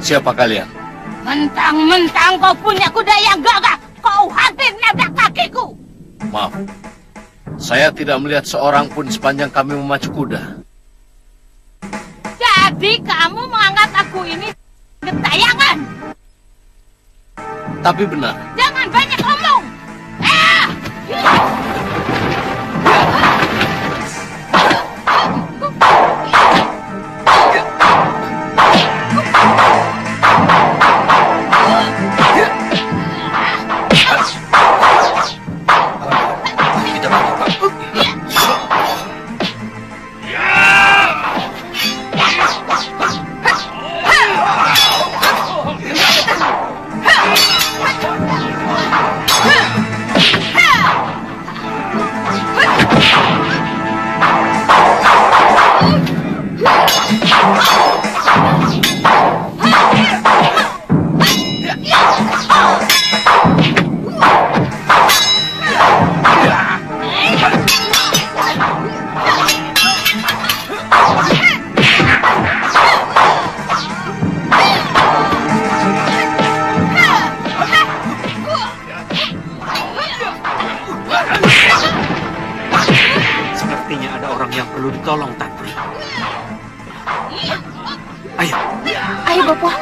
Siapa kalian? Mentang-mentang kau punya kuda yang gagah, kau hampir nabrak kakiku. Maaf, saya tidak melihat seorang pun sepanjang kami memacu kuda. Jadi kamu menganggap aku ini gentayangan? Tapi benar. Jangan banyak omong. Sepertinya ada orang yang perlu ditolong, Tantri. Ayo. Ayo, Bapak.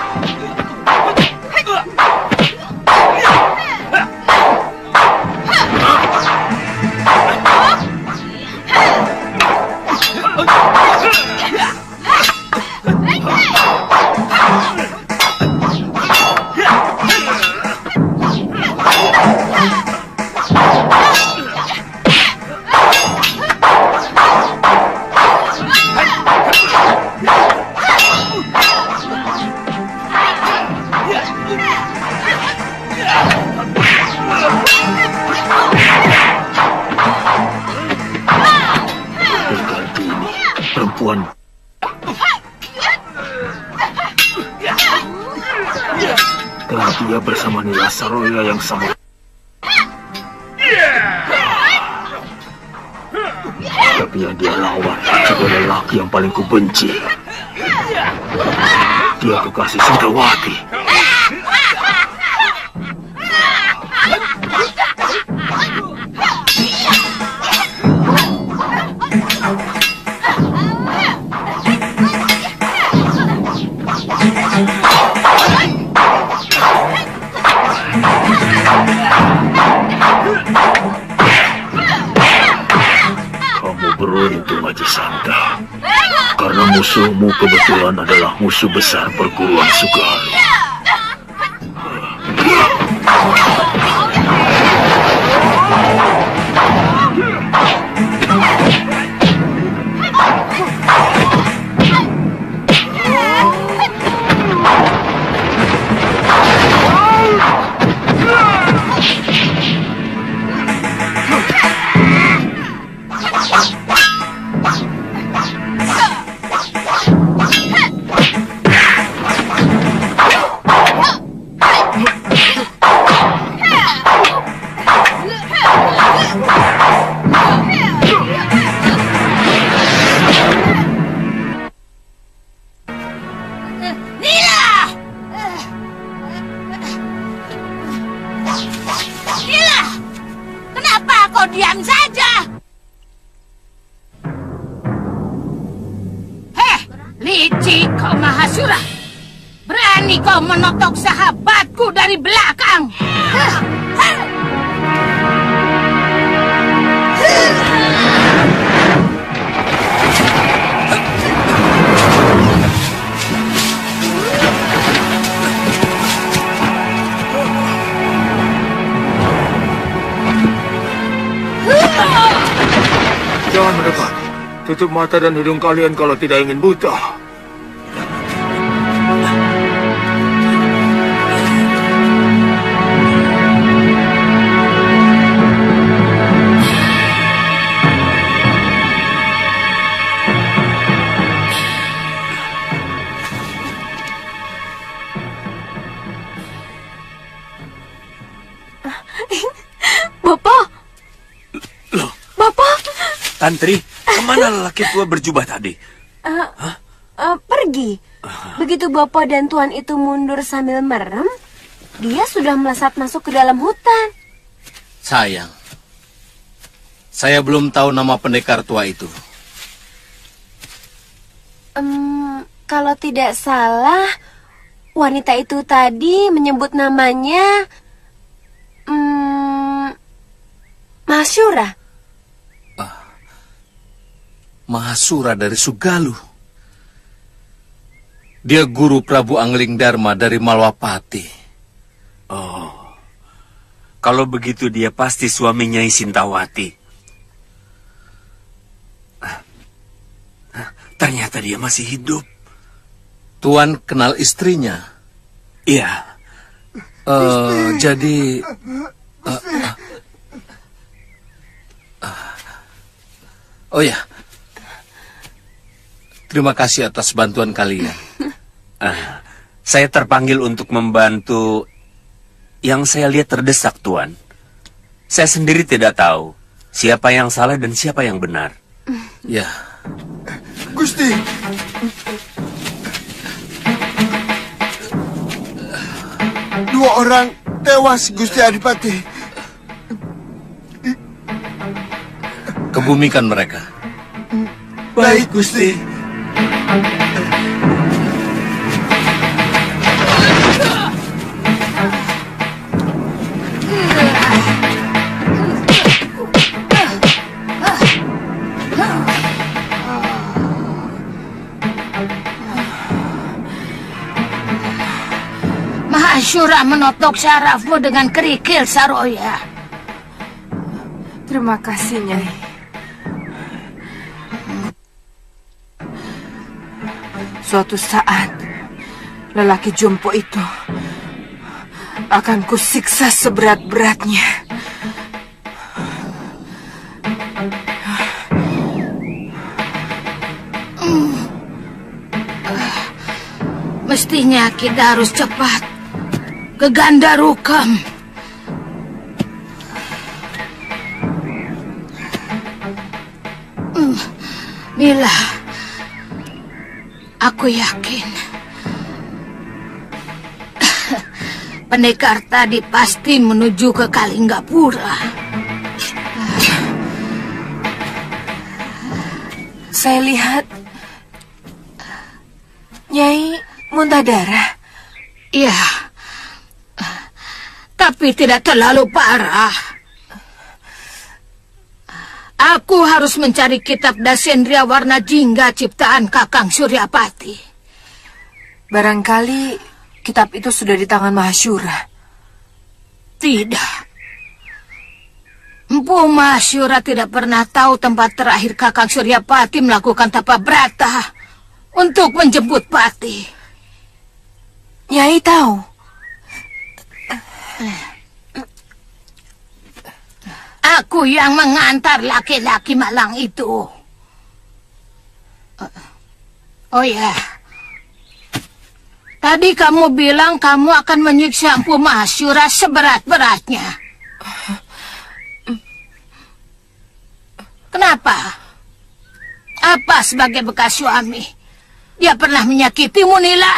Perempuan. Dan dia bersama Nila Saroya yang sama. Tapi yang dia lawan juga lelaki yang paling kubenci. Dia kekasih Sindrawati. Kamu beruntung, Haji Sanda. Karena musuhmu kebetulan adalah musuh besar perguruan Sugalu. kau diam saja. Heh, licik kau Mahasura. Berani kau menotok sahabatku dari belakang. Jangan mendekat. Tutup mata dan hidung kalian kalau tidak ingin buta. Bapak! Loh, Bapak! Tantri, kemana lelaki tua berjubah tadi? Pergi. Begitu Bapak dan Tuan itu mundur sambil merem, dia sudah melesat masuk ke dalam hutan. Sayang, saya belum tahu nama pendekar tua itu. Kalau tidak salah, wanita itu tadi menyebut namanya Mahasura. Mahasura dari Sugalu. Dia guru Prabu Angling Dharma dari Malwapati. Oh, kalau begitu dia pasti suami Nyai Sintawati. Ternyata dia masih hidup. Tuan kenal istrinya? Iya. Jadi... oh ya, terima kasih atas bantuan kalian. Saya terpanggil untuk membantu yang saya lihat terdesak, Tuan. Saya sendiri tidak tahu siapa yang salah dan siapa yang benar. Ya. Gusti. Dua orang tewas, Gusti Adipati. Kebumikan mereka. Baik, Gusti. Mahasura menotok syarafmu dengan kerikil, Saroya. Terima kasih, Nyai. Suatu saat, lelaki jompo itu akan kusiksa seberat-beratnya. Mestinya kita harus cepat ke Gandarukam. Mila, aku yakin pendekar tadi pasti menuju ke Kalinggapura. Saya lihat Nyai muntah darah. Iya, tapi tidak terlalu parah. Aku harus mencari kitab Dasendria Warna Jingga ciptaan Kakang Suryapati. Barangkali kitab itu sudah di tangan Mahasura. Tidak. Empu Mahasura tidak pernah tahu tempat terakhir Kakang Suryapati melakukan tapa brata untuk menjemput Pati. Nyai tahu. Aku yang mengantar laki-laki malang itu. Oh ya. Tadi kamu bilang kamu akan menyiksa Empu Mahasura seberat-beratnya. Kenapa? Apa sebagai bekas suami? Dia pernah menyakitimu, Nila?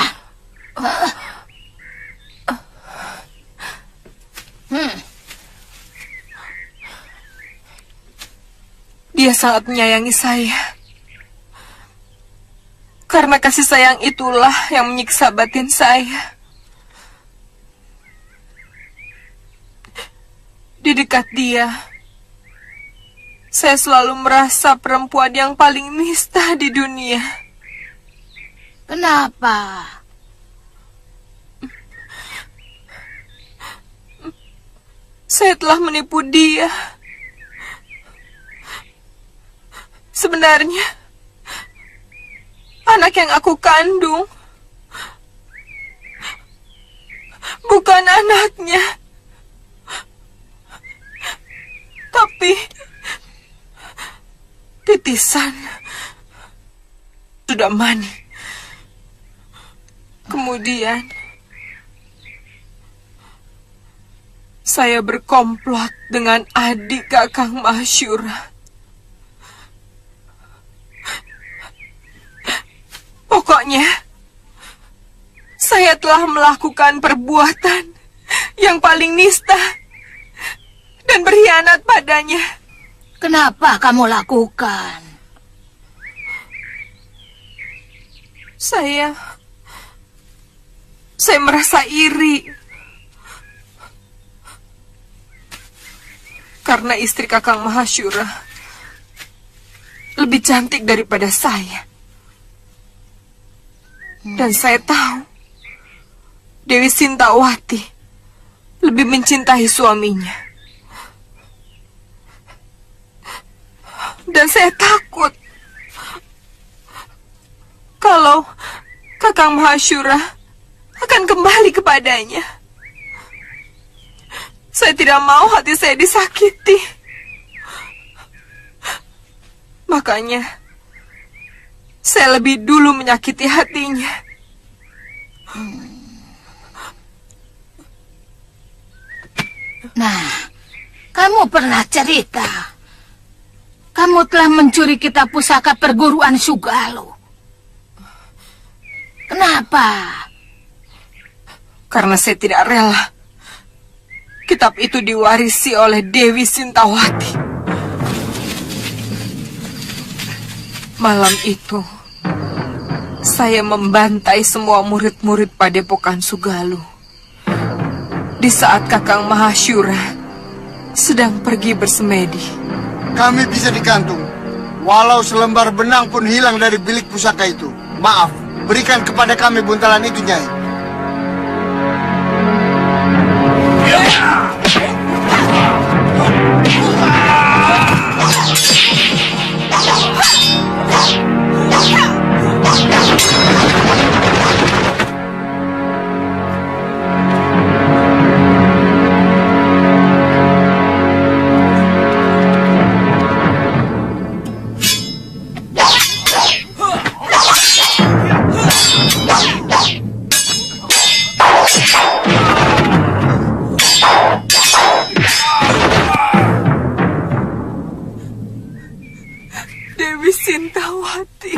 Dia sangat menyayangi saya. Karena kasih sayang itulah yang menyiksa batin saya. Di dekat dia, saya selalu merasa perempuan yang paling nista di dunia. Kenapa? Saya telah menipu dia. Sebenarnya, anak yang aku kandung bukan anaknya, tapi titisan sudah mani. Kemudian saya berkomplot dengan adik Kakang Mahasyura. Pokoknya, saya telah melakukan perbuatan yang paling nista dan berkhianat padanya. Kenapa kamu lakukan? Saya merasa iri karena istri Kakang Mahasyura lebih cantik daripada saya. Dan saya tahu Dewi Sintawati lebih mencintai suaminya. Dan saya takut kalau Kakang Mahasyura akan kembali kepadanya. Saya tidak mau hati saya disakiti. Makanya saya lebih dulu menyakiti hatinya. Nah, kamu pernah cerita. Kamu telah mencuri kitab pusaka perguruan Sugalo. Kenapa? Karena saya tidak rela kitab itu diwarisi oleh Dewi Sintawati. Malam itu, saya membantai semua murid-murid Padepokan Sugalo. Di saat Kakang Mahasyura sedang pergi bersemedi. Kami bisa dikantung. Walau selembar benang pun hilang dari bilik pusaka itu. Maaf, berikan kepada kami buntalan itu, Nyai. Dewi Sintawati.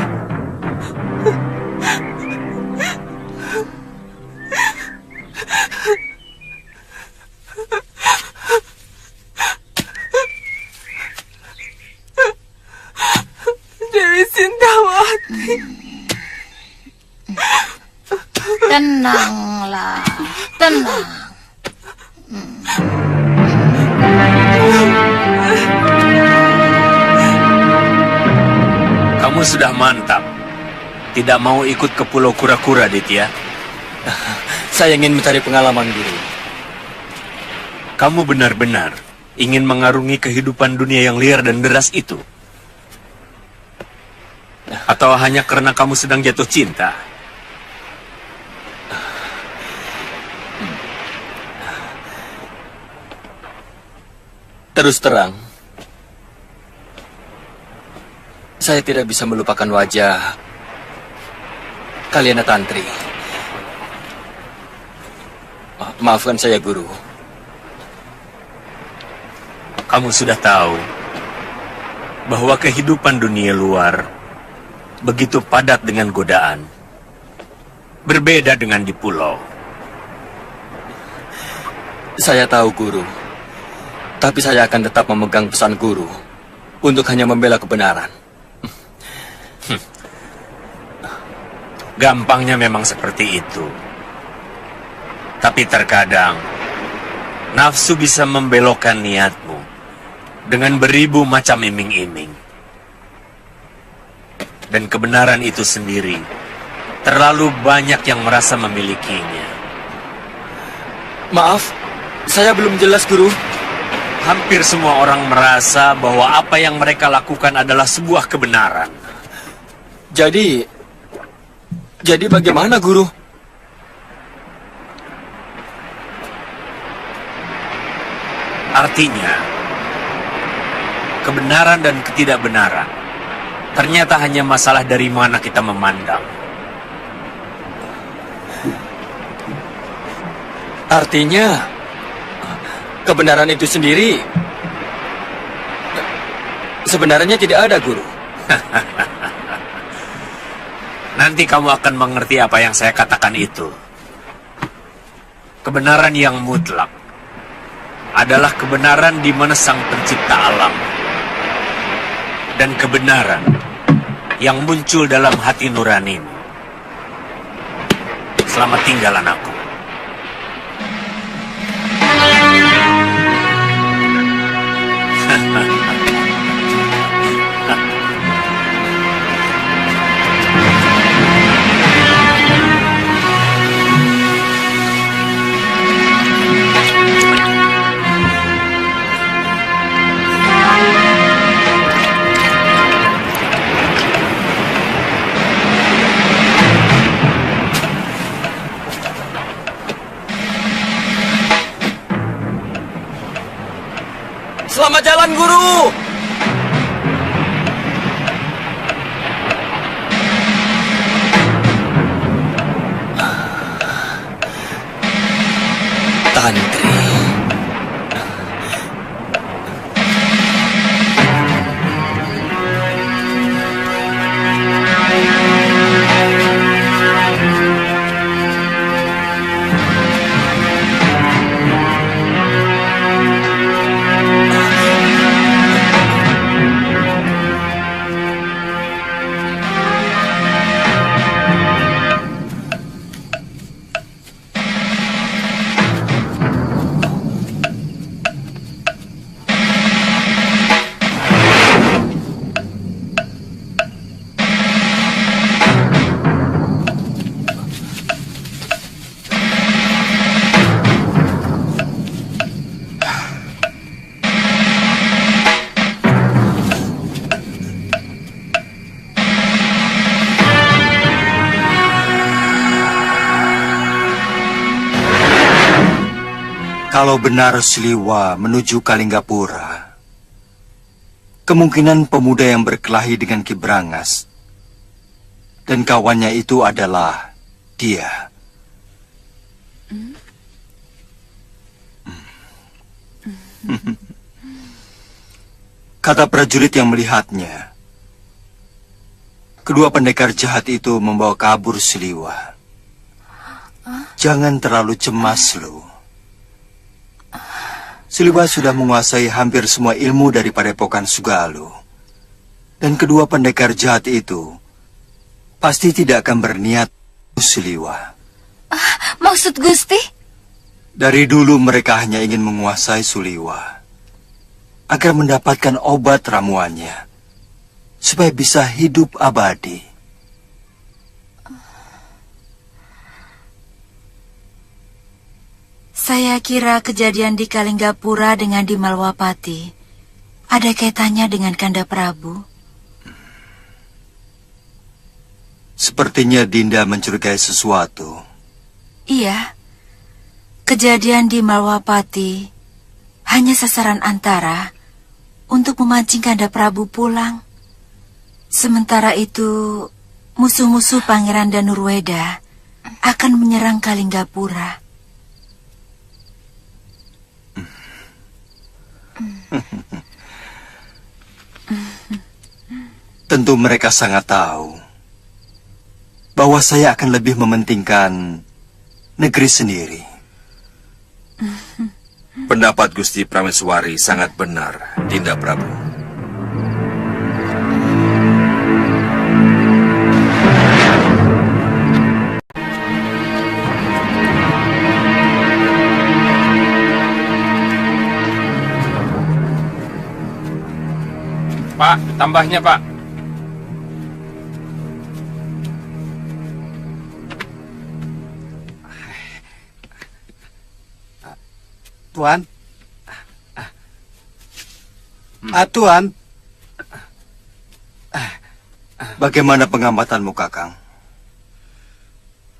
Dewi Sintawati. Tenanglah, tenang. Kamu sudah mantap. Tidak mau ikut ke Pulau Kura-Kura, Ditya? Saya ingin mencari pengalaman, Guru. Kamu benar-benar ingin mengarungi kehidupan dunia yang liar dan deras itu? Atau hanya karena kamu sedang jatuh cinta? Terus terang, saya tidak bisa melupakan wajah Kalyana Tantri. Maafkan saya, Guru. Kamu sudah tahu bahwa kehidupan dunia luar begitu padat dengan godaan. Berbeda dengan di pulau. Saya tahu, Guru. Tapi saya akan tetap memegang pesan Guru. untuk hanya membela kebenaran. Gampangnya memang seperti itu. Tapi terkadang nafsu bisa membelokkan niatmu dengan beribu macam iming-iming. Dan kebenaran itu sendiri terlalu banyak yang merasa memilikinya. Maaf, saya belum jelas, Guru. Hampir semua orang merasa bahwa apa yang mereka lakukan adalah sebuah kebenaran. Jadi bagaimana, Guru? Artinya, kebenaran dan ketidakbenaran ternyata hanya masalah dari mana kita memandang. Artinya, kebenaran itu sendiri sebenarnya tidak ada, Guru. Nanti kamu akan mengerti apa yang saya katakan itu. Kebenaran yang mutlak adalah kebenaran di mana Sang Pencipta alam. Dan kebenaran yang muncul dalam hati nuranimu. Selamat tinggal, anakku. Selamat jalan, Guru! Tantri. Kalau benar Siliwa menuju Kalinggapura, kemungkinan pemuda yang berkelahi dengan Ki Brangas dan kawannya itu adalah dia. Kata prajurit yang melihatnya, kedua pendekar jahat itu membawa kabur Siliwa. Jangan terlalu cemas, Lu. Siliwa sudah menguasai hampir semua ilmu dari Padepokan Sugalu. Dan kedua pendekar jahat itu pasti tidak akan berniat Siliwa. Maksud Gusti? Dari dulu mereka hanya ingin menguasai Suliwa agar mendapatkan obat ramuannya supaya bisa hidup abadi. Saya kira kejadian di Kalinggapura dengan di Malwapati ada kaitannya dengan Kanda Prabu. Sepertinya Dinda mencurigai sesuatu. Iya, kejadian di Malwapati hanya sasaran antara untuk memancing Kanda Prabu pulang. Sementara itu, musuh-musuh Pangeran Danurweda akan menyerang Kalinggapura. Tentu mereka sangat tahu bahwa saya akan lebih mementingkan negeri sendiri. Pendapat Gusti Prameswari sangat benar, Dinda Prabu. Pak, tambahnya, Pak. Tuan. Tuan. Bagaimana pengamatanmu, Kakang?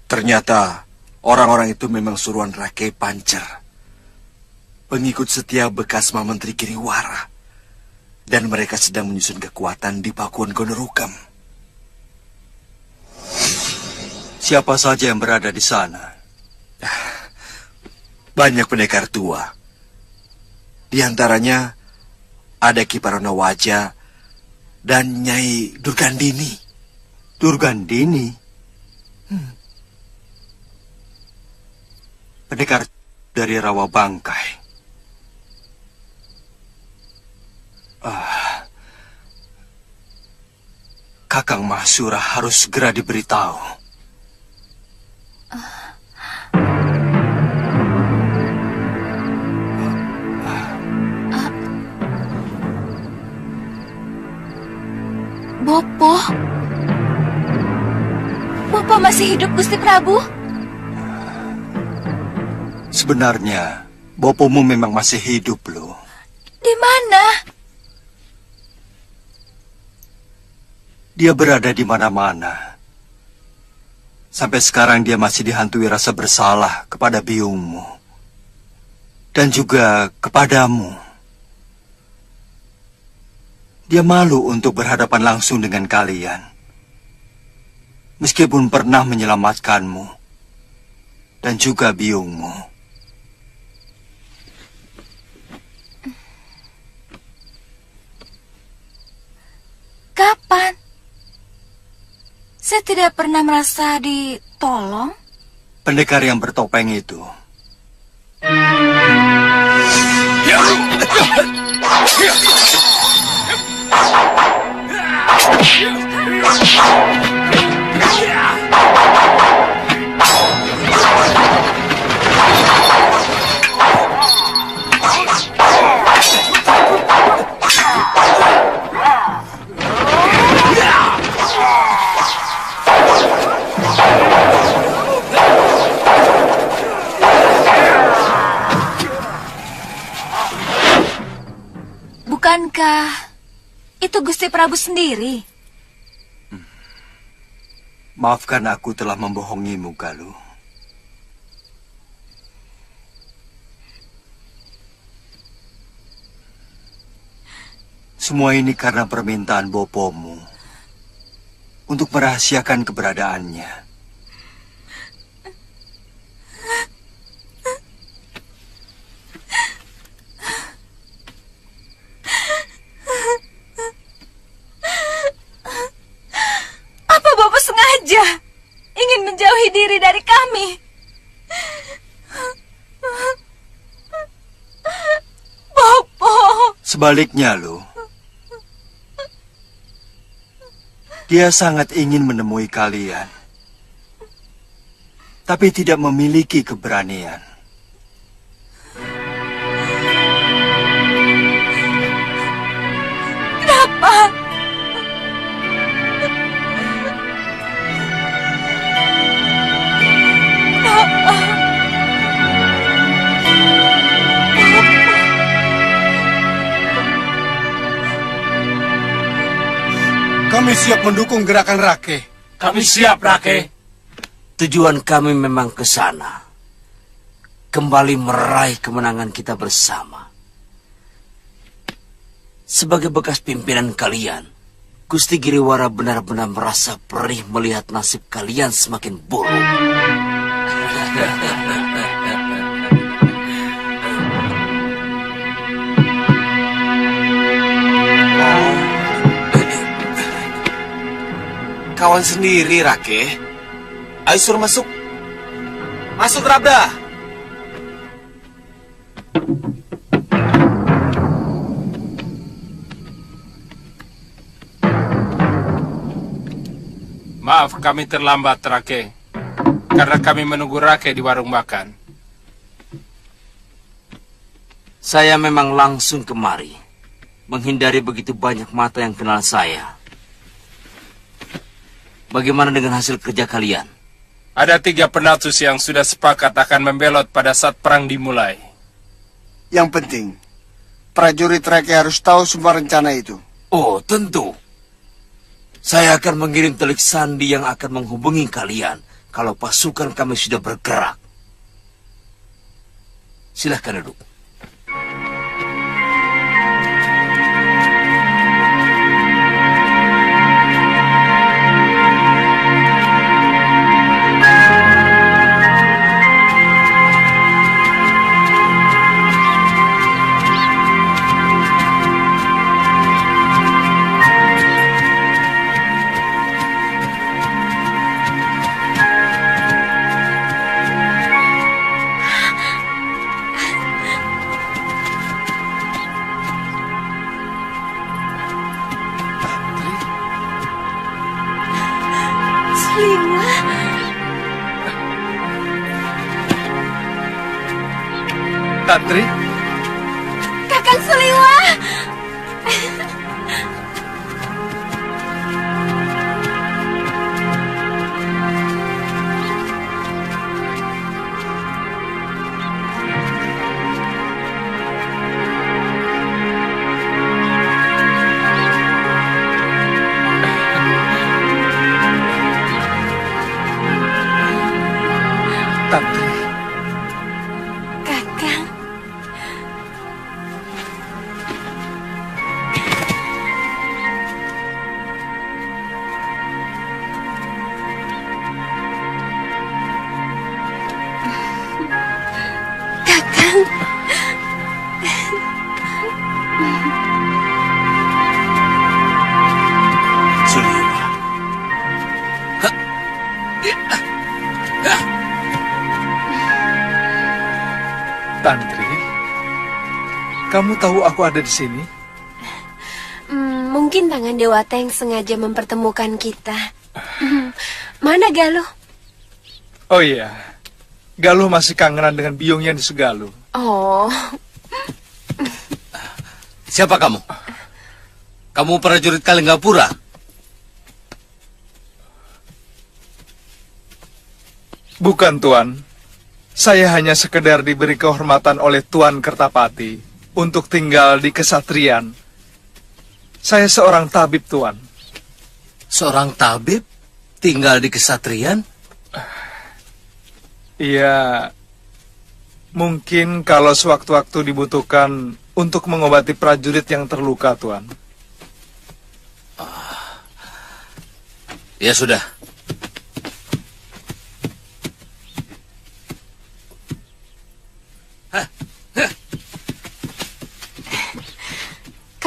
Ternyata orang-orang itu memang suruhan Rakai Pancer, pengikut setia bekas Menteri Giriwara. Dan mereka sedang menyusun kekuatan di Pakuan Gonorukam. Siapa saja yang berada di sana? Banyak pendekar tua. Di antaranya ada Ki Parona Waja dan Nyai Durgandini. Durgandini? Pendekar dari Rawa Bangkai. Kakang Mahsura harus segera diberitahu. Bopo? Bopo masih hidup, Gusti Prabu? Sebenarnya, bopomu memang masih hidup, loh. Di mana? Dia berada di mana-mana. Sampai sekarang dia masih dihantui rasa bersalah kepada biungmu. Dan juga kepadamu. Dia malu untuk berhadapan langsung dengan kalian. Meskipun pernah menyelamatkanmu. Dan juga biungmu. Kapan? Saya tidak pernah merasa ditolong. Pendekar yang bertopeng itu. Bukankah itu Gusti Prabu sendiri? Maafkan aku telah membohongimu, Galuh. Semua ini karena permintaan bopomu untuk merahasiakan keberadaannya. Apa Bapak sengaja ingin menjauhi diri dari kami? Bopo. Sebaliknya, loh. Dia sangat ingin menemui kalian. Tapi tidak memiliki keberanian. Kenapa? Kami siap mendukung gerakan Rake. Kami siap, Rake. Tujuan kami memang ke sana. Kembali meraih kemenangan kita bersama. Sebagai bekas pimpinan kalian, Gusti Giriwara benar-benar merasa perih melihat nasib kalian semakin buruk. Kawan sendiri, Rake. Ayo suruh masuk. Masuk, Rabda. Maaf, kami terlambat, Rake. Karena kami menunggu Rake di warung makan. Saya memang langsung kemari. menghindari begitu banyak mata yang kenal saya. Bagaimana dengan hasil kerja kalian? Ada 3 penatus yang sudah sepakat akan membelot pada saat perang dimulai. Yang penting, prajurit Rake harus tahu semua rencana itu. Oh, tentu. Saya akan mengirim telik sandi yang akan menghubungi kalian kalau pasukan kami sudah bergerak. Silahkan duduk. Tantri, Kakang Suliwa. Tantri, Kakang. Kakang. Suliwa. Tantri, kamu tahu aku ada di sini? Mungkin tangan Dewata yang sengaja mempertemukan kita. Mana Galuh? Oh iya, Galuh masih kangenan dengan biungnya di Sugaluh. Oh, Siapa kamu? Kamu prajurit Kalinggapura? Bukan, Tuan. Saya hanya sekedar diberi kehormatan oleh Tuan Kertapati untuk tinggal di kesatrian. Saya seorang tabib, Tuan. Seorang tabib tinggal di kesatrian? Iya, mungkin kalau sewaktu-waktu dibutuhkan untuk mengobati prajurit yang terluka, Tuan. Ya sudah.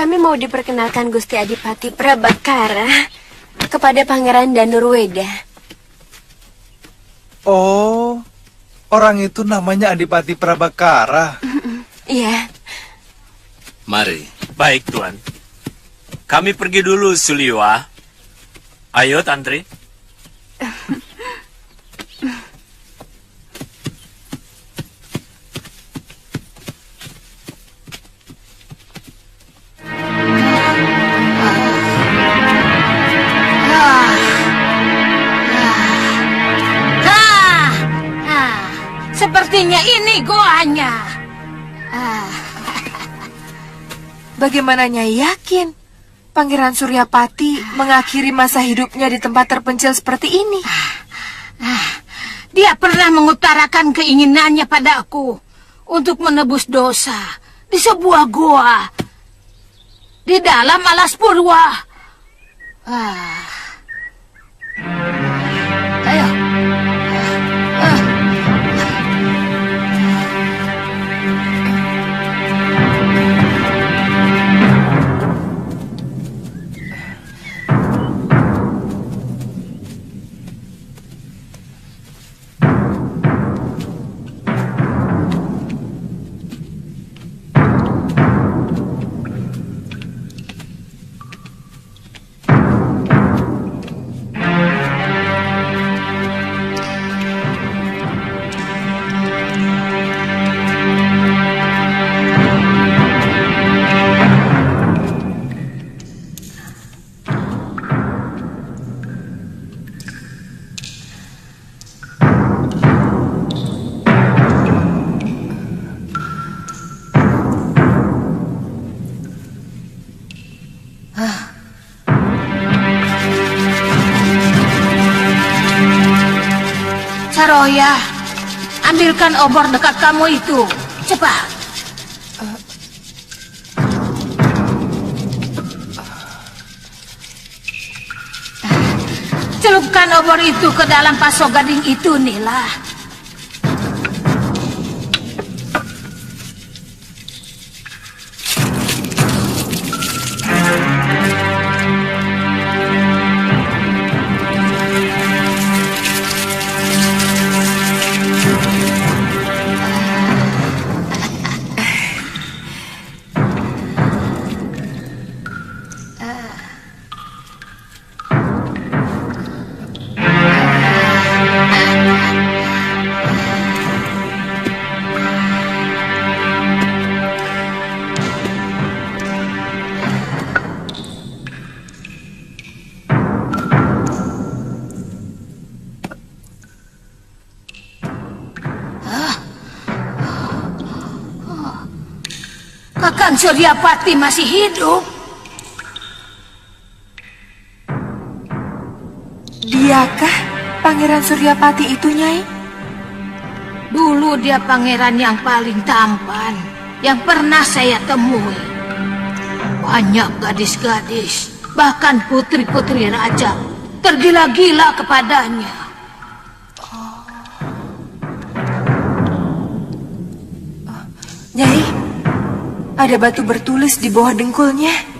kami mau diperkenalkan Gusti Adipati Prabakara kepada Pangeran Danurweda. Oh, orang itu namanya Adipati Prabakara. Iya. Mari. Baik, Tuan. Kami pergi dulu, Suliwa. Ayo, Tantri. Sepertinya ini goanya. Bagaimana Nyai yakin Pangeran Suryapati mengakhiri masa hidupnya di tempat terpencil seperti ini? Dia pernah mengutarakan keinginannya padaku untuk menebus dosa di sebuah goa di dalam alas purwa. Ayo. Saroya, ambilkan obor dekat kamu itu. Cepat. Celupkan obor itu ke dalam pasok gading itu, Nila. Kakang Suryapati masih hidup. Diakah Pangeran Suryapati itu, Nyai? Dulu dia pangeran yang paling tampan yang pernah saya temui. Banyak gadis-gadis, bahkan putri-putri raja tergila-gila kepadanya. Nyai, ada batu bertulis di bawah dengkulnya.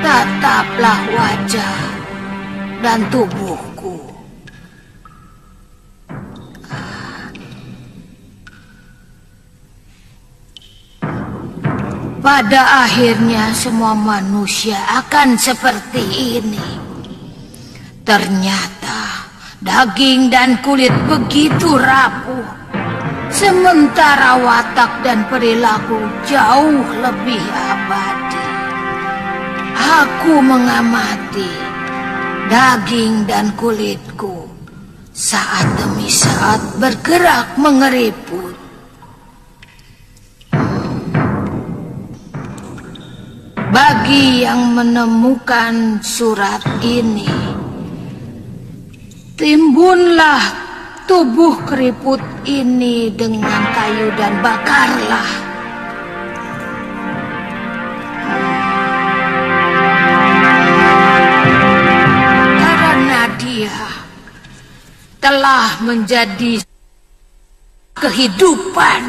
Tataplah wajah dan tubuhku. Pada akhirnya semua manusia akan seperti ini. Ternyata daging dan kulit begitu rapuh, sementara watak dan perilaku jauh lebih abadi. Aku mengamati daging dan kulitku saat demi saat bergerak mengeriput. Bagi yang menemukan surat ini, timbunlah tubuh keriput ini dengan kayu dan bakarlah. Karena dia telah menjadi kehidupan.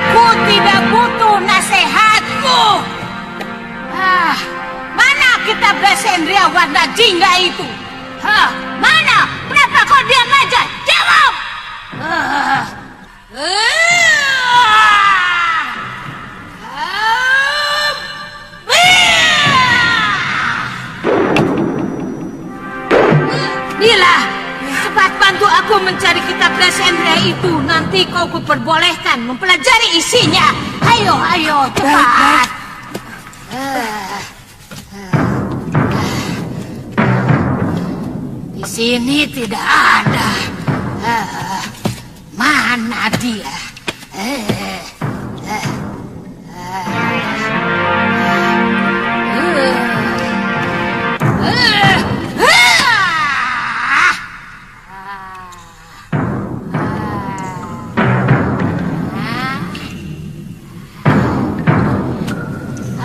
Aku tidak butuh nasihatmu. Mana kitab Dasendria warna jingga itu? Mana? Kenapa kau diam aja? Jawab! Nila, cepat bantu aku mencari kitab Dasendria itu. Nanti kau kuperbolehkan mempelajari isinya. Ayo, ayo, cepat. Di sini tidak ada. Mana dia?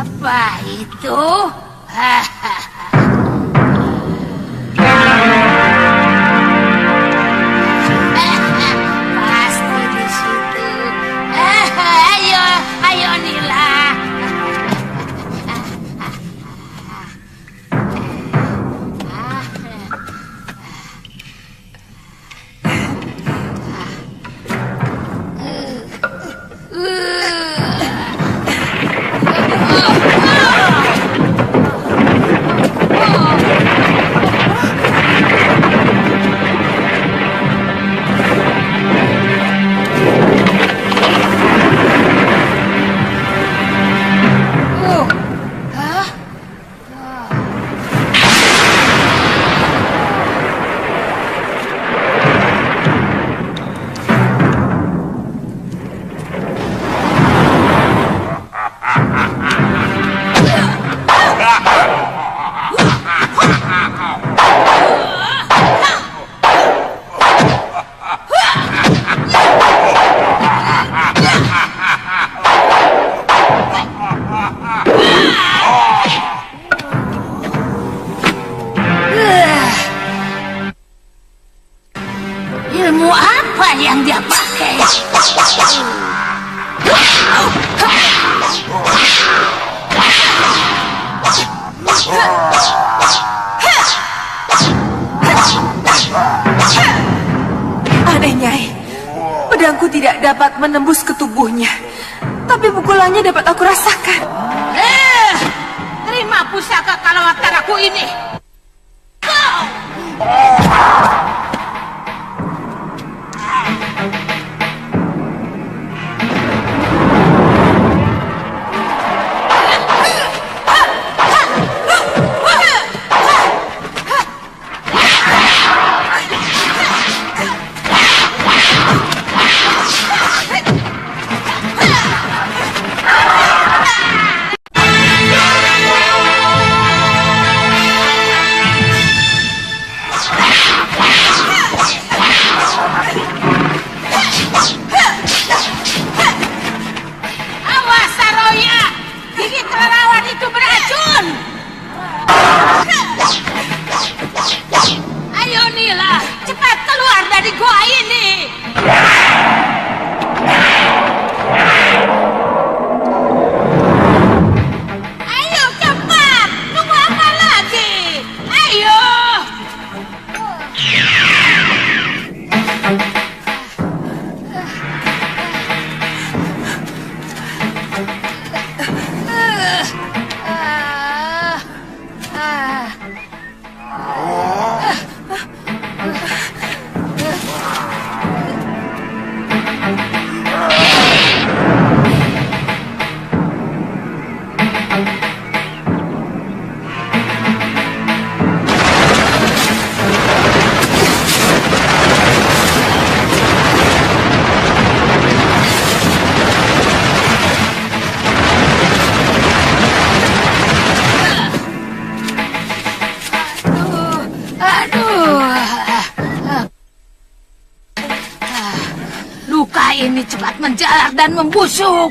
Apa itu? Pasti di situ. Ayo, ayo Nila. Ilmu apa yang dia pakai? Aneh, Nyai. Pedangku tidak dapat menembus ke tubuhnya. Tapi pukulannya dapat aku rasakan. Terima pusaka kalawataraku ini. Awas, Saroya! Gigi kelelawar itu beracun! Ayo, Nila, cepat keluar dari gua ini! Ayo, cepat! Tunggu apa lagi? Ayo! Luka ini cepat menjalar dan membusuk.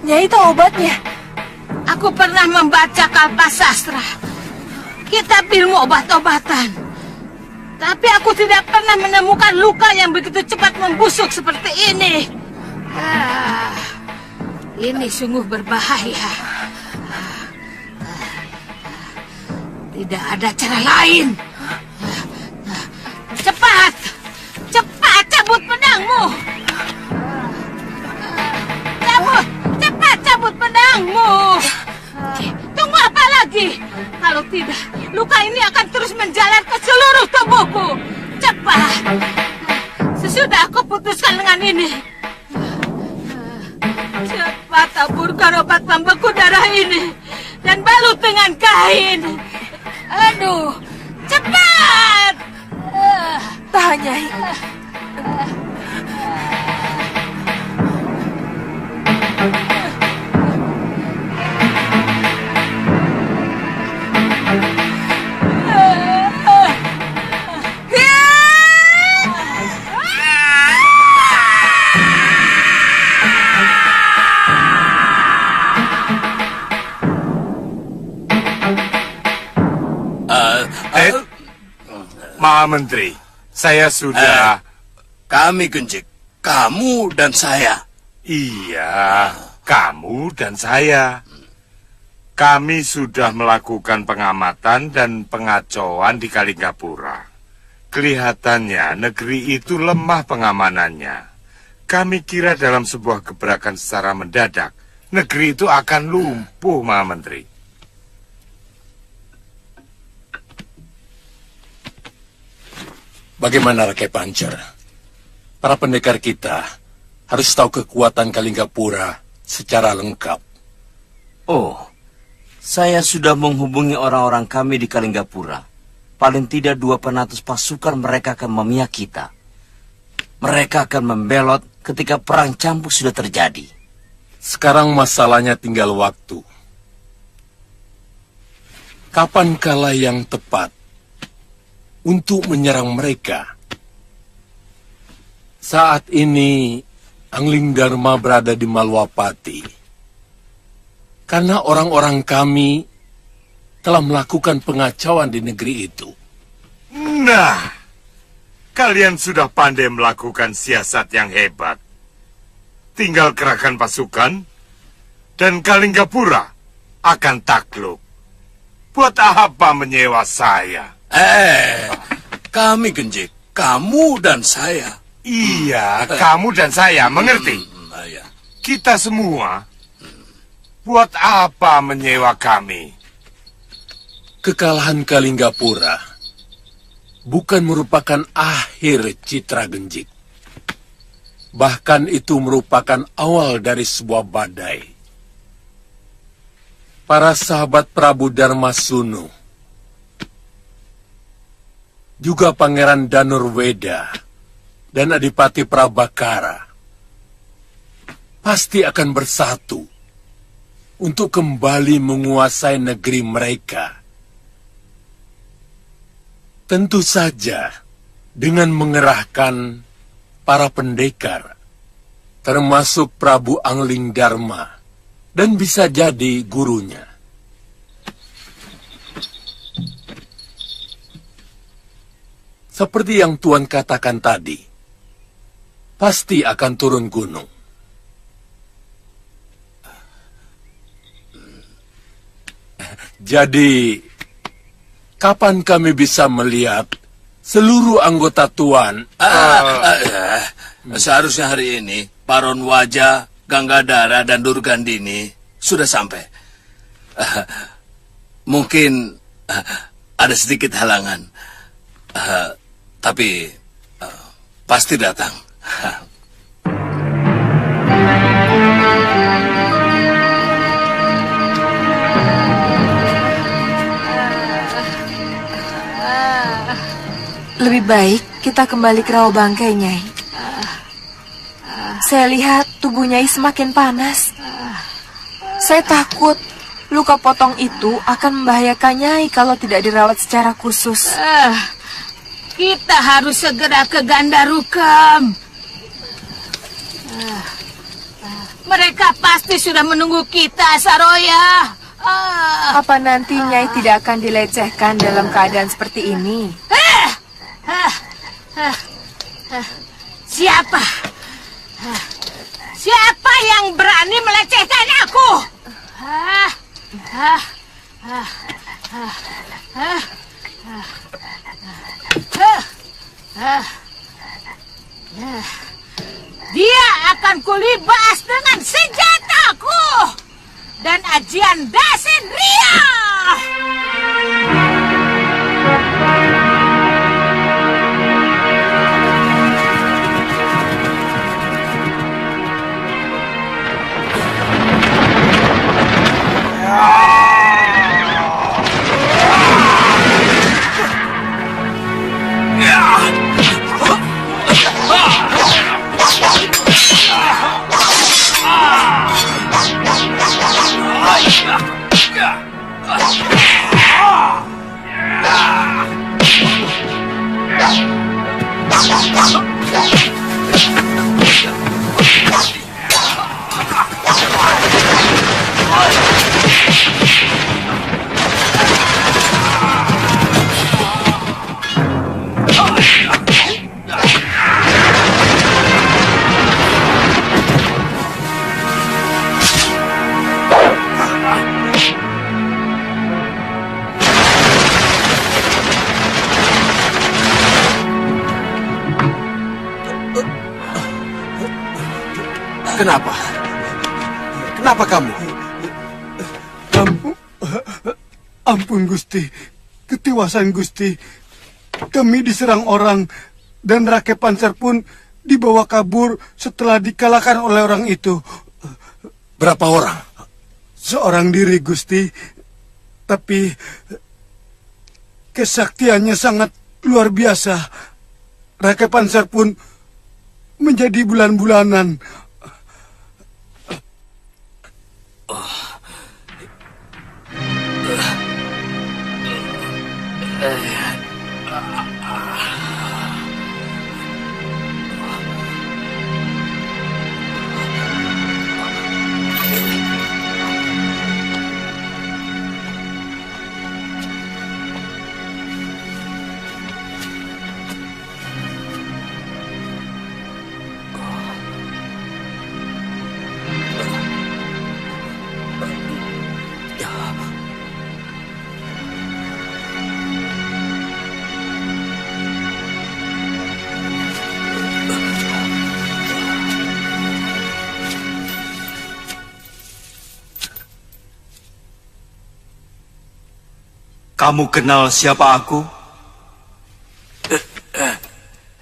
Nyai tahu obatnya? Aku pernah membaca Kalpasastra, kitab ilmu obat-obatan. Tapi aku tidak pernah menemukan luka yang begitu cepat membusuk seperti ini. Ini sungguh berbahaya. Tidak ada cara lain. Cepat! Cepat cabut pedangmu! Cabut! Cepat cabut pedangmu! Tunggu apa lagi? Kalau tidak, luka ini akan terus menjalar ke seluruh tubuhku. Cepat! Sesudah aku putuskan dengan ini. Cepat taburkan obat pembeku darah ini dan balut dengan kain. Aduh, cepat! Tahan, Nyai. Maha Menteri, saya sudah... Kami, Genjik. Kamu dan saya. Iya, kamu dan saya. Kami sudah melakukan pengamatan dan pengacauan di Kalinggapura. Kelihatannya negeri itu lemah pengamanannya. Kami kira dalam sebuah gebrakan secara mendadak, negeri itu akan lumpuh, Maha Menteri. Bagaimana Rakai Pancer? Para pendekar kita harus tahu kekuatan Kalinggapura secara lengkap. Oh, saya sudah menghubungi orang-orang kami di Kalinggapura. Paling tidak 200 pasukan mereka akan memihak kita. Mereka akan membelot ketika perang campur sudah terjadi. Sekarang masalahnya tinggal waktu. Kapan kala yang tepat untuk menyerang mereka? Saat ini Angling Dharma berada di Malwapati. Karena orang-orang kami telah melakukan pengacauan di negeri itu. Nah, Kalian sudah pandai melakukan siasat yang hebat. Tinggal kerahkan pasukan, dan Kalinggapura akan takluk. Buat apa menyewa saya? Kami Genjik, kamu dan saya. Iya, kamu dan saya, mengerti? Kita semua, buat apa menyewa kami? Kekalahan Kalinggapura bukan merupakan akhir Citra Genjik. Bahkan itu merupakan awal dari sebuah badai. Para sahabat Prabu Darmasunu, juga Pangeran Danurweda dan Adipati Prabakara pasti akan bersatu untuk kembali menguasai negeri mereka. Tentu saja dengan mengerahkan para pendekar, termasuk Prabu Angling Dharma, dan bisa jadi gurunya. Seperti yang Tuan katakan tadi, pasti akan turun gunung. Jadi, kapan kami bisa melihat seluruh anggota Tuan? Seharusnya hari ini, Paron Waja, Ganggadara, dan Durgandini sudah sampai. Mungkin ada sedikit halangan. Tapi pasti datang. Lebih baik kita kembali ke rawa bangkai, Nyai. Saya lihat tubuh Nyai semakin panas. Saya takut luka potong itu akan membahayakan Nyai kalau tidak dirawat secara khusus. Kita harus segera ke Gandarukam. Mereka pasti sudah menunggu kita, Saroya. Apa nanti Nyai tidak akan dilecehkan dalam keadaan seperti ini? Siapa? Siapa yang berani melecehkan aku? Dia akan kulibas dengan senjataku dan ajian Dasin Ria. Kenapa? Kenapa kamu? Ampun Gusti, ketiwasan Gusti. Kami diserang orang dan Rake Pancer pun dibawa kabur setelah dikalahkan oleh orang itu. Berapa orang? Seorang diri Gusti, tapi kesaktiannya sangat luar biasa. Rake Pancer pun menjadi bulan-bulanan. Kamu kenal siapa aku?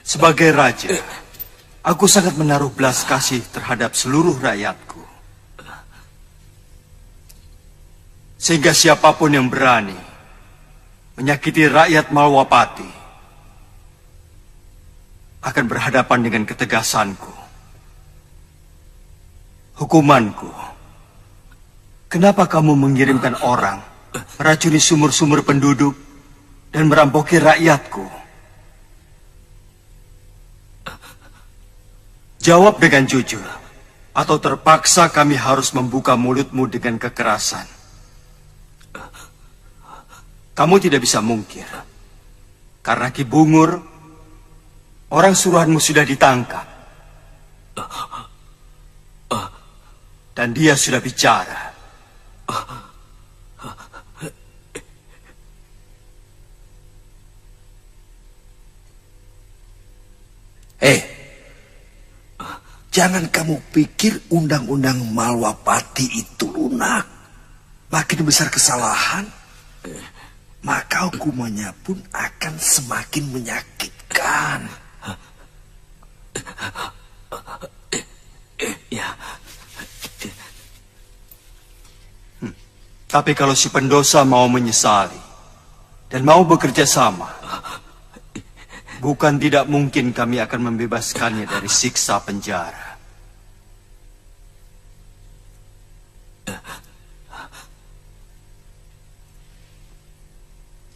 Sebagai raja, aku sangat menaruh belas kasih terhadap seluruh rakyatku. Sehingga siapapun yang berani menyakiti rakyat Malwapati akan berhadapan dengan ketegasanku. Hukumanku. Kenapa kamu mengirimkan orang meracuni sumur-sumur penduduk dan merampoki rakyatku? Jawab dengan jujur, atau terpaksa kami harus membuka mulutmu dengan kekerasan. Kamu tidak bisa mungkir, karena Ki Bungur, orang suruhanmu sudah ditangkap. Dan dia sudah bicara. Jangan kamu pikir undang-undang Malwapati itu lunak. Makin besar kesalahan, maka hukumannya pun akan semakin menyakitkan. Tapi kalau si pendosa mau menyesali dan mau bekerja sama, bukan tidak mungkin kami akan membebaskannya dari siksa penjara.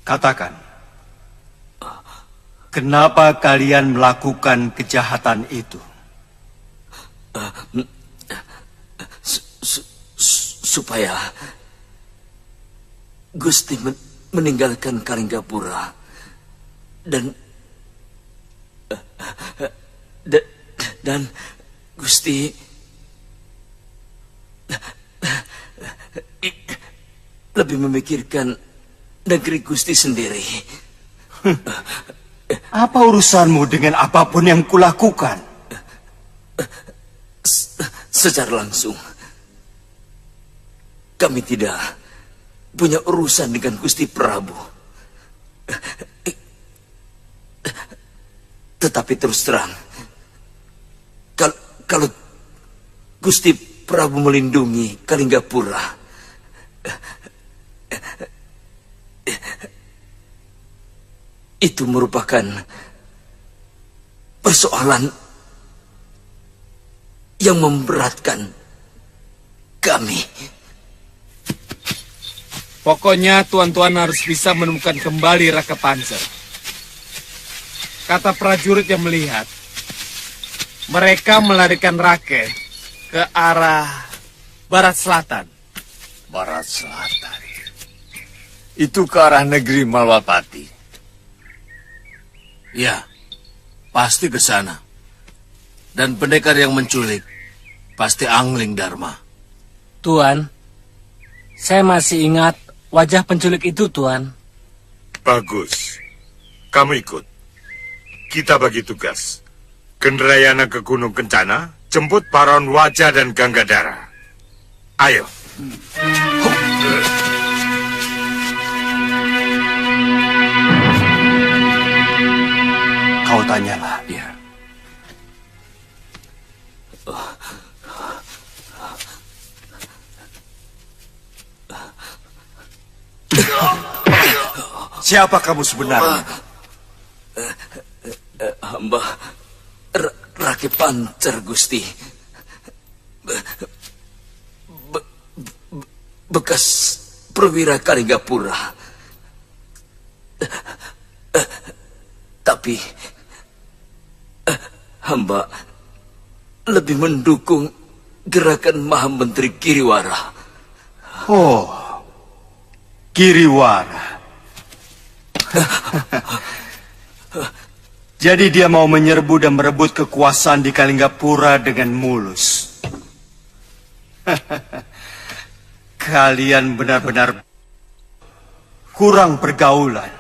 Katakan, kenapa kalian melakukan kejahatan itu? Supaya Gusti meninggalkan Kalinggapura dan Gusti lebih memikirkan negeri Gusti sendiri. Apa urusanmu dengan apapun yang kulakukan? Secara langsung, kami tidak punya urusan dengan Gusti Prabu. Tetapi terus terang, kalau Gusti Prabu melindungi Kalinggapura, itu merupakan persoalan yang memberatkan kami. Pokoknya tuan-tuan harus bisa menemukan kembali Raka Pancer. Kata prajurit yang melihat, mereka melarikan Rake ke arah barat selatan. Barat selatan. Itu ke arah negeri Malwapati. Ya, pasti ke sana. Dan pendekar yang menculik pasti Angling Dharma. Tuan, saya masih ingat wajah penculik itu, Tuan. Bagus. Kamu ikut. Kita bagi tugas. Kendrayana ke Gunung Kencana, jemput Paron Wajah dan Ganggadara. Ayo. Kau tanyalah. Ya. Siapa kamu sebenarnya? Hamba Rake Pancer, Gusti. Bekas perwira Kalinggapura. Tapi hamba lebih mendukung gerakan Maha Menteri Giriwara. Oh, Giriwara. Jadi dia mau menyerbu dan merebut kekuasaan di Kalinggapura dengan mulus. Kalian benar-benar kurang pergaulan.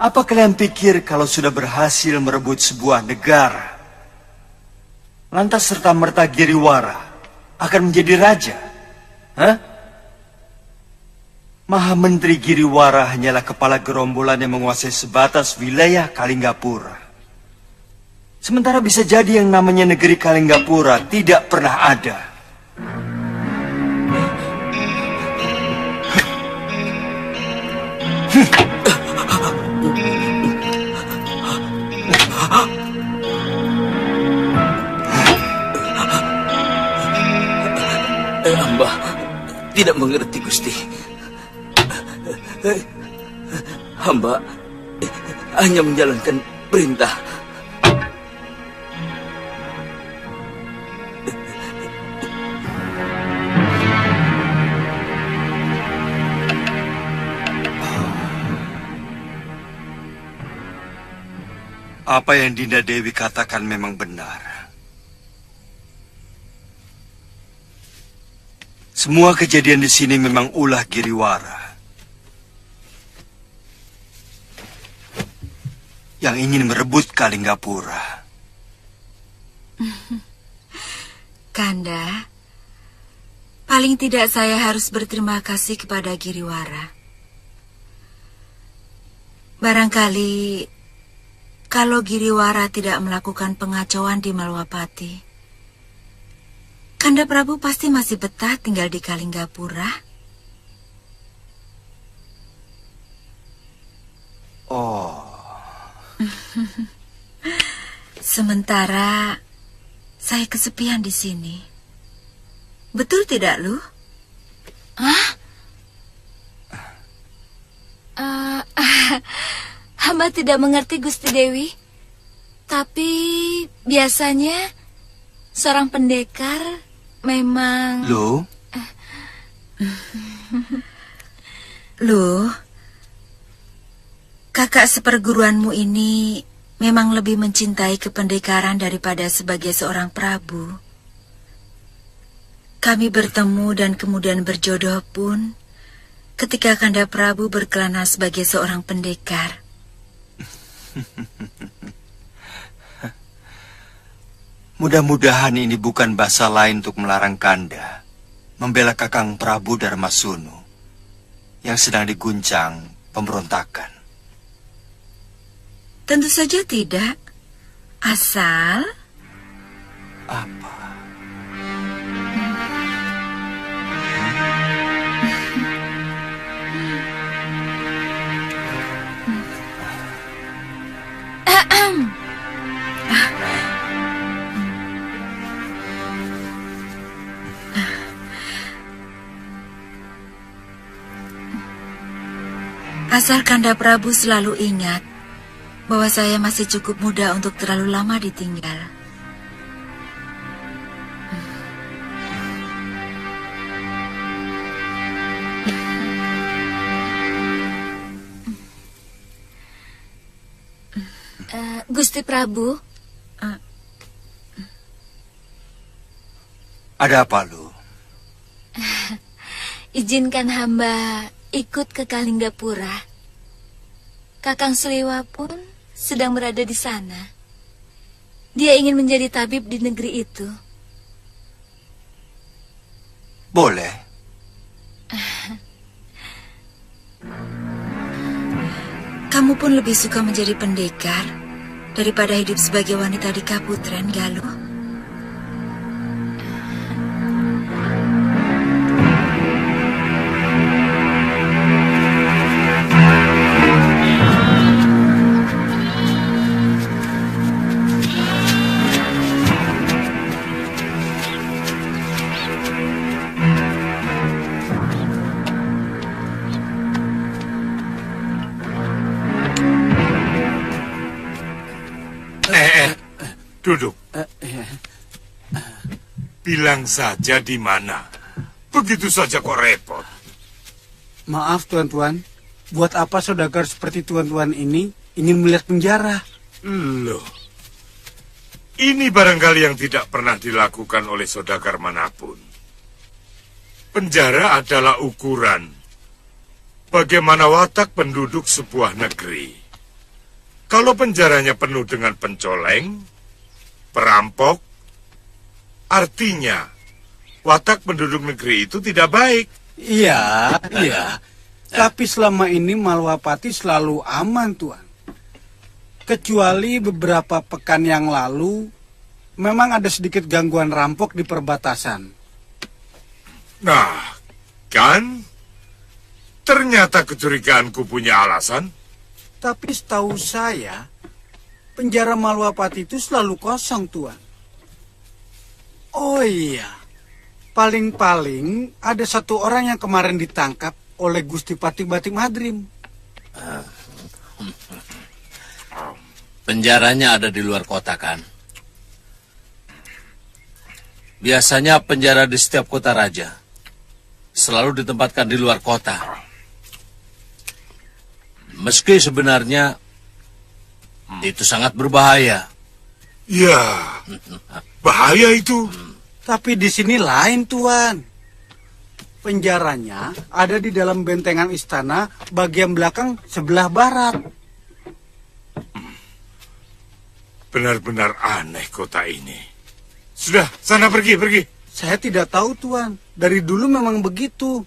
Apa kalian pikir kalau sudah berhasil merebut sebuah negara, lantas serta-merta Giriwara akan menjadi raja? Hah? Maha Menteri Giriwara hanyalah kepala gerombolan yang menguasai sebatas wilayah Kalinggapura. Sementara bisa jadi yang namanya negeri Kalinggapura tidak pernah ada. Hamba tidak mengerti, Gusti. Hamba hanya menjalankan perintah. Apa yang Dinda Dewi katakan memang benar. Semua kejadian di sini memang ulah Giriwara yang ingin merebut Kalinggapura. Kanda, paling tidak saya harus berterima kasih kepada Giriwara. Barangkali kalau Giriwara tidak melakukan pengacauan di Malwapati, Kanda Prabu pasti masih betah tinggal di Kalinggapura. Oh. Sementara saya kesepian di sini. Betul tidak, Lu? Hamba tidak mengerti, Gusti Dewi. Tapi biasanya seorang pendekar memang... Lu, kakak seperguruanmu ini memang lebih mencintai kependekaran daripada sebagai seorang prabu. Kami bertemu dan kemudian berjodoh pun ketika Kanda Prabu berkelana sebagai seorang pendekar. Mudah-mudahan ini bukan bahasa lain untuk melarang Kanda membela Kakang Prabu Darmasunu yang sedang diguncang pemberontakan. Tentu saja tidak. Asal... Apa? Asal Kanda Prabu selalu ingat bahwa saya masih cukup muda untuk terlalu lama ditinggal. Gusti Prabu. Ada apa, Lu? Izinkan hamba ikut ke Kalinggapura. Kakang Suliwa pun sedang berada di sana. Dia ingin menjadi tabib di negeri itu. Boleh. Kamu pun lebih suka menjadi pendekar daripada hidup sebagai wanita di Kaputren, Galuh? Duduk. Bilang saja di mana. Begitu saja kok repot. Maaf, tuan-tuan. Buat apa saudagar seperti tuan-tuan ini ingin melihat penjara? Loh. Ini barangkali yang tidak pernah dilakukan oleh saudagar manapun. Penjara adalah ukuran bagaimana watak penduduk sebuah negeri. Kalau penjaranya penuh dengan pencoleng, perampok, artinya watak penduduk negeri itu tidak baik. Iya. Tapi selama ini Malwapati selalu aman, Tuan. Kecuali beberapa pekan yang lalu, memang ada sedikit gangguan rampok di perbatasan. Nah, kan? Ternyata kecurigaanku punya alasan. Tapi setahu saya, penjara Malwapati itu selalu kosong, Tuan. Oh iya, paling-paling ada satu orang yang kemarin ditangkap oleh Gusti Patih Batik Madrim. Penjaranya ada di luar kota, kan? Biasanya penjara di setiap kota raja selalu ditempatkan di luar kota. Meski sebenarnya itu sangat berbahaya. Ya, bahaya itu. Tapi di sini lain, Tuan. Penjaranya ada di dalam bentengan istana bagian belakang sebelah barat. Benar-benar aneh kota ini. Sudah, sana pergi. Saya tidak tahu, Tuan. Dari dulu memang begitu.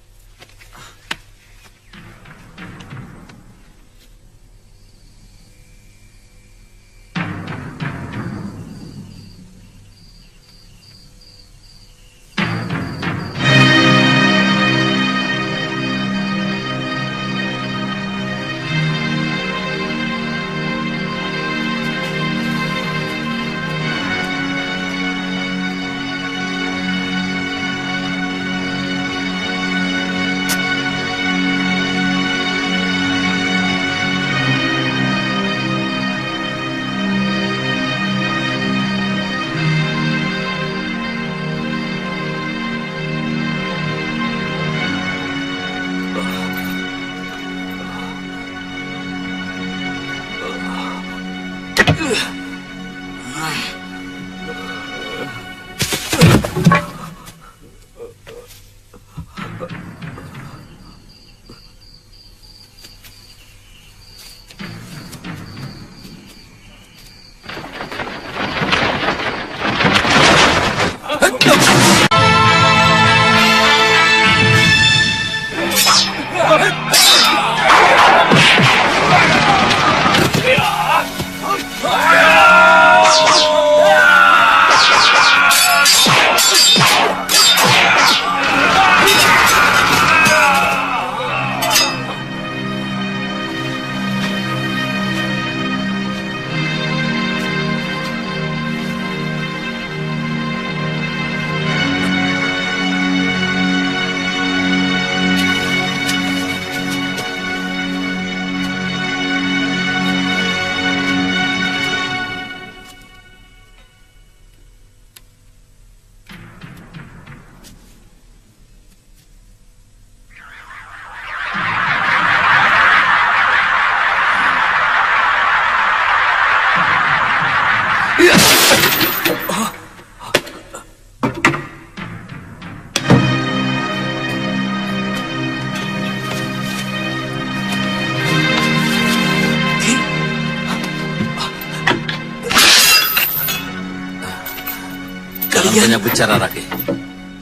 Jangan banyak bicara, Rake.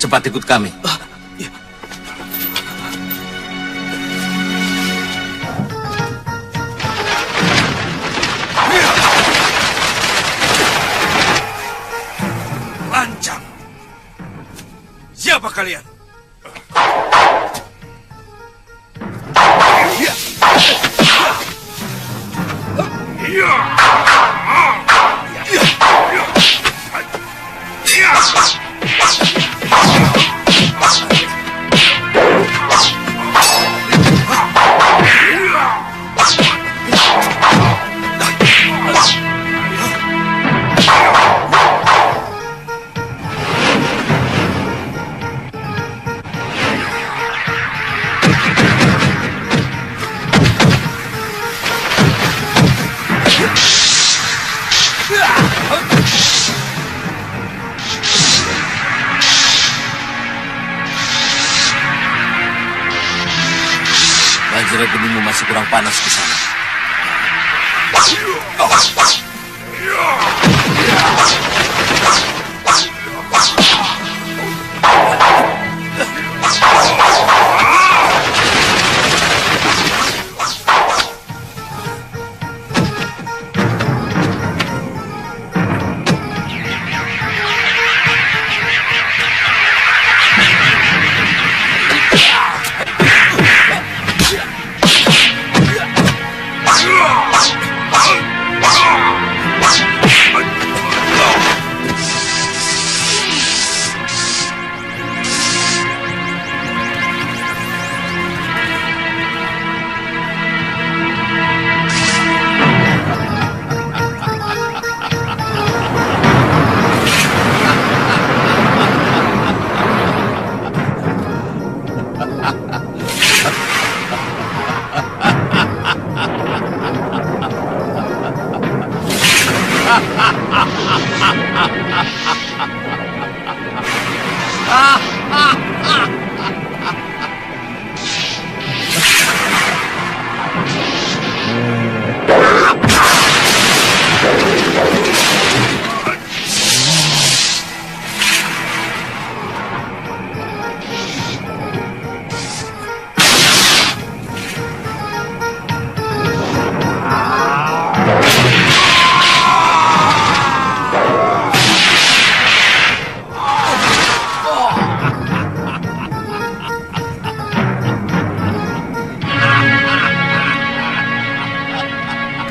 Cepat ikut kami. Lancang. Siapa kalian? Bajra Genimu masih kurang panas di sana.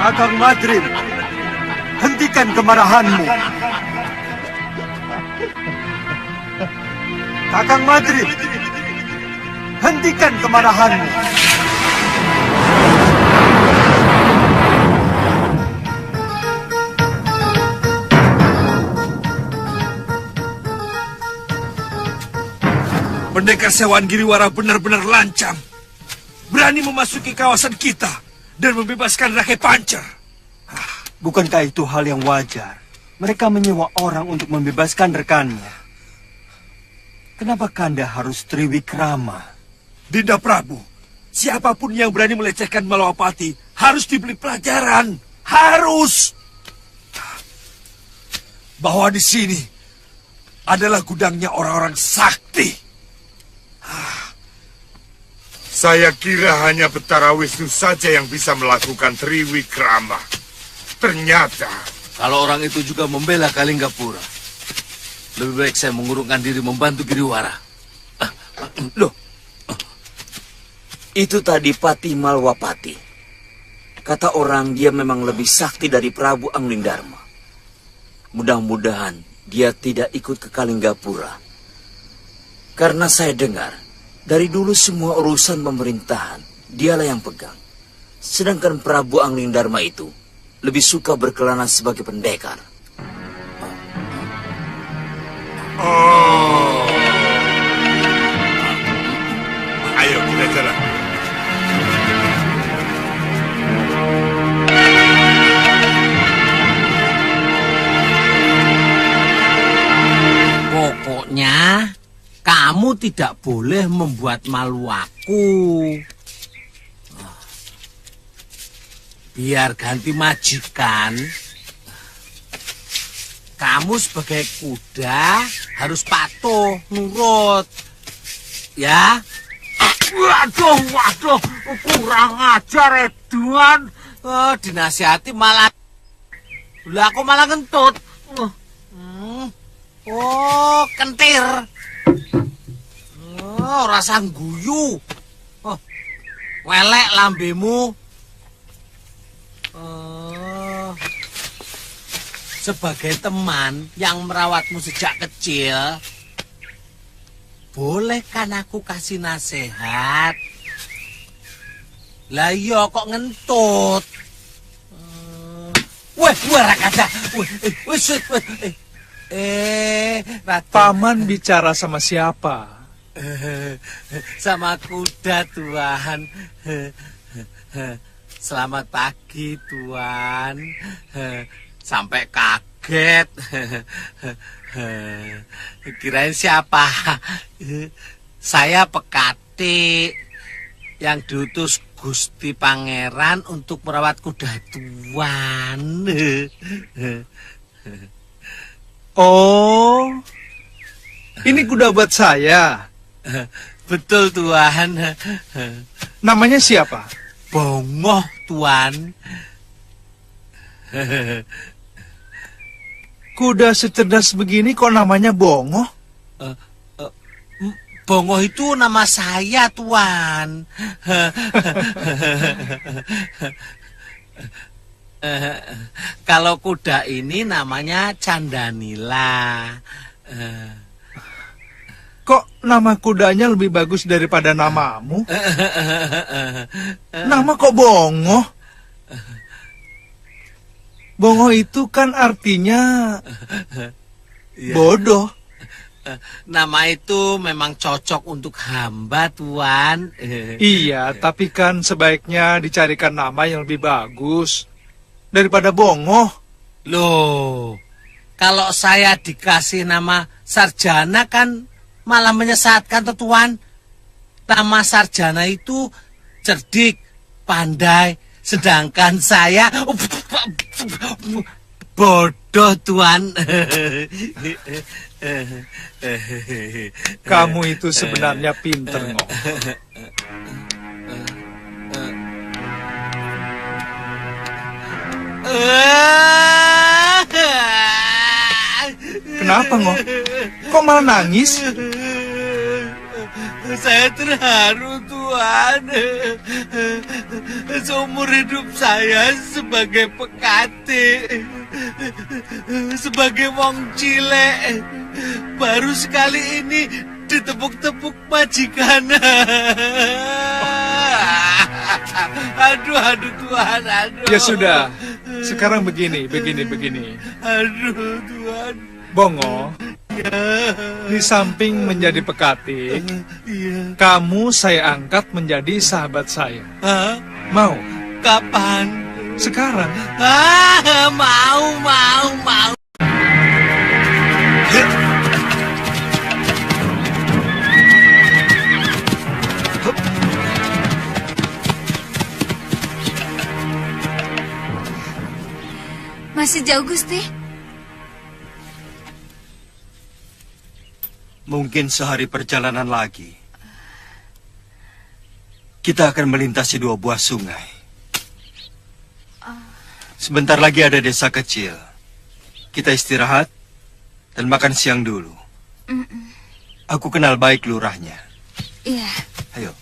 Kakang Madrim, hentikan kemarahanmu. Kakang Madrim, hentikan kemarahanmu. Pendekar sewaan Giriwara benar-benar lancang. Berani memasuki kawasan kita dan membebaskan Rakai Pancer. Bukankah itu hal yang wajar? Mereka menyewa orang untuk membebaskan rekannya. Kenapa Kanda harus Triwikrama? Dinda Prabu, siapapun yang berani melecehkan Malawapati harus diberi pelajaran. Harus. Bahwa di sini adalah gudangnya orang-orang sakti. Saya kira hanya Betara Wisnu saja yang bisa melakukan Triwikrama. Ternyata... Kalau orang itu juga membela Kalinggapura, lebih baik saya mengurungkan diri membantu Giriwara. Loh, itu tadi Pati Malwapati. Kata orang dia memang lebih sakti dari Prabu Anglingdarma. Mudah-mudahan dia tidak ikut ke Kalinggapura. Karena saya dengar, dari dulu semua urusan pemerintahan, dialah yang pegang. Sedangkan Prabu Anglingdarma itu lebih suka berkelana sebagai pendekar. Oh. Ayo kita jalan. Pokoknya kamu tidak boleh membuat malu aku. Biar ganti majikan, kamu sebagai kuda harus patuh, nurut. Ya? Waduh, kurang ajar, Edwan. Dinasihati malah... Lah aku malah ngentut. Oh, kentir. Oh, rasa guyu. Oh, welek lambemu. Oh, sebagai teman yang merawatmu sejak kecil, boleh kan aku kasih nasihat? Lah iya kok ngentut. Weh, Rakada. Paman bicara sama siapa? Sama kuda, Tuan. Selamat pagi, Tuan. Sampai kaget. Kirain siapa? Saya Pekati yang diutus Gusti Pangeran untuk merawat kuda Tuan. Oh, ini kuda buat saya. Betul, Tuan. Namanya siapa? Bongoh, Tuan. Kuda secerdas begini kok namanya Bongoh? Bongoh itu nama saya, Tuan. Kalau kuda ini namanya Candanila. Kok nama kudanya lebih bagus daripada namamu? Nama kok Bongoh? Bongoh itu kan artinya bodoh. Nama itu memang cocok untuk hamba, Tuan. Iya, tapi kan sebaiknya dicarikan nama yang lebih bagus daripada Bongoh. Loh, kalau saya dikasih nama Sarjana kan malah menyesatkan, Tuan. Nama Sarjana itu cerdik, pandai, sedangkan saya bodoh, Tuan. Kamu itu sebenarnya pinter, Ngok. Kenapa, Ngok? Kok malah nangis? Saya terharu, Tuan. Tuan. Seumur hidup saya sebagai pekati, sebagai wong cilek, baru sekali ini ditepuk-tepuk majikan. Aduh Tuan, aduh. Ya sudah, sekarang begini. Aduh Tuan. Bongo, di samping menjadi pekatik, kamu saya angkat menjadi sahabat saya. Hah? Mau? Kapan? Sekarang. Mau. Masih jauh, Gusti. Mungkin sehari perjalanan lagi. Kita akan melintasi 2 buah sungai. Sebentar lagi ada desa kecil. Kita istirahat dan makan siang dulu. Aku kenal baik lurahnya. Iya. Ayo.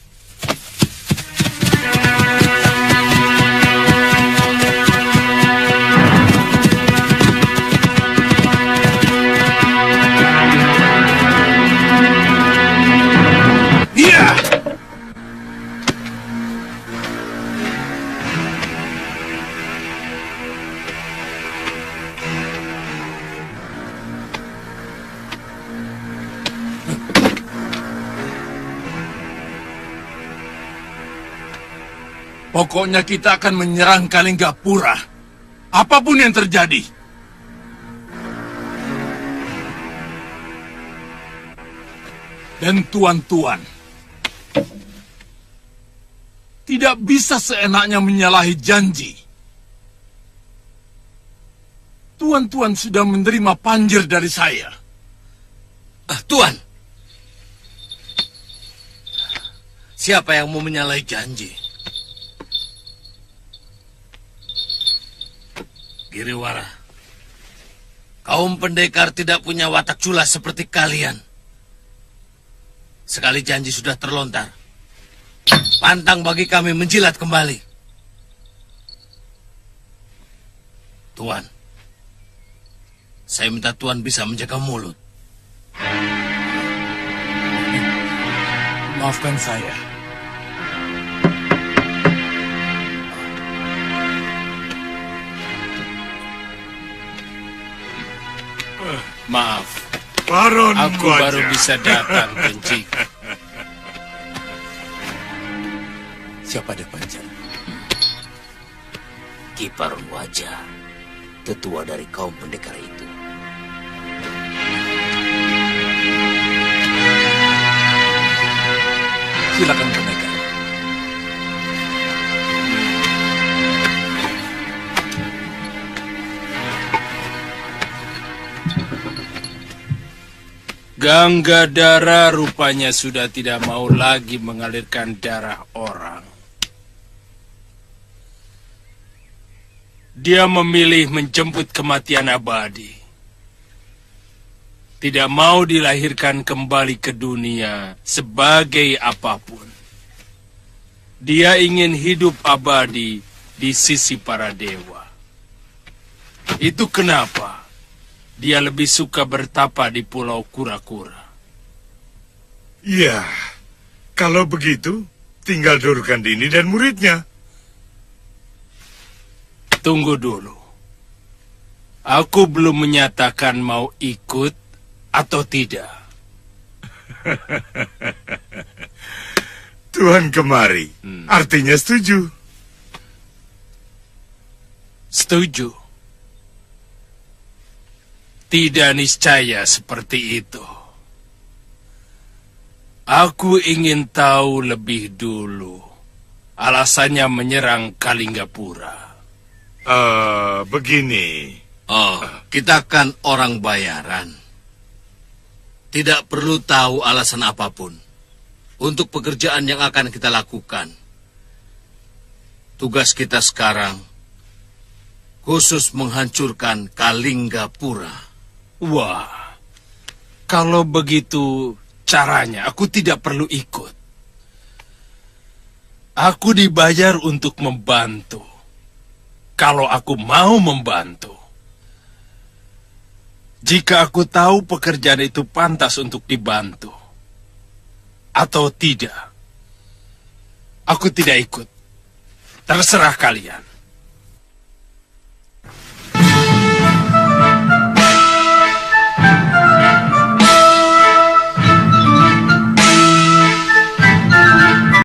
Pokoknya kita akan menyerang Kalinggapura. Apapun yang terjadi. Dan tuan-tuan, tidak bisa seenaknya menyalahi janji. Tuan-tuan sudah menerima panjer dari saya. Tuan, siapa yang mau menyalahi janji? Giriwara, kaum pendekar tidak punya watak culas seperti kalian. Sekali janji sudah terlontar, pantang bagi kami menjilat kembali. Tuan, saya minta Tuan bisa menjaga mulut. Maafkan saya. Maaf, Baron aku Wajah. baru bisa datang, Kenci. Siapa dia Pancer? Ki Baron Wajah, tetua dari kaum pendekar itu. Silakan pendekar. Ganggadara rupanya sudah tidak mau lagi mengalirkan darah orang. Dia memilih menjemput kematian abadi. Tidak mau dilahirkan kembali ke dunia sebagai apapun. Dia ingin hidup abadi di sisi para dewa. Itu kenapa dia lebih suka bertapa di Pulau Kura-Kura. Ya, kalau begitu, tinggal Durkan Dini dan muridnya. Tunggu dulu. Aku belum menyatakan mau ikut atau tidak. Tuhan kemari, artinya setuju. Setuju. Tidak niscaya seperti itu. Aku ingin tahu lebih dulu alasannya menyerang Kalinggapura. Begini. Kita kan orang bayaran. Tidak perlu tahu alasan apapun untuk pekerjaan yang akan kita lakukan. Tugas kita sekarang khusus menghancurkan Kalinggapura. Wah, kalau begitu caranya aku tidak perlu ikut. Aku dibayar untuk membantu. Kalau aku mau membantu. Jika aku tahu pekerjaan itu pantas untuk dibantu. Atau tidak. Aku tidak ikut. Terserah kalian.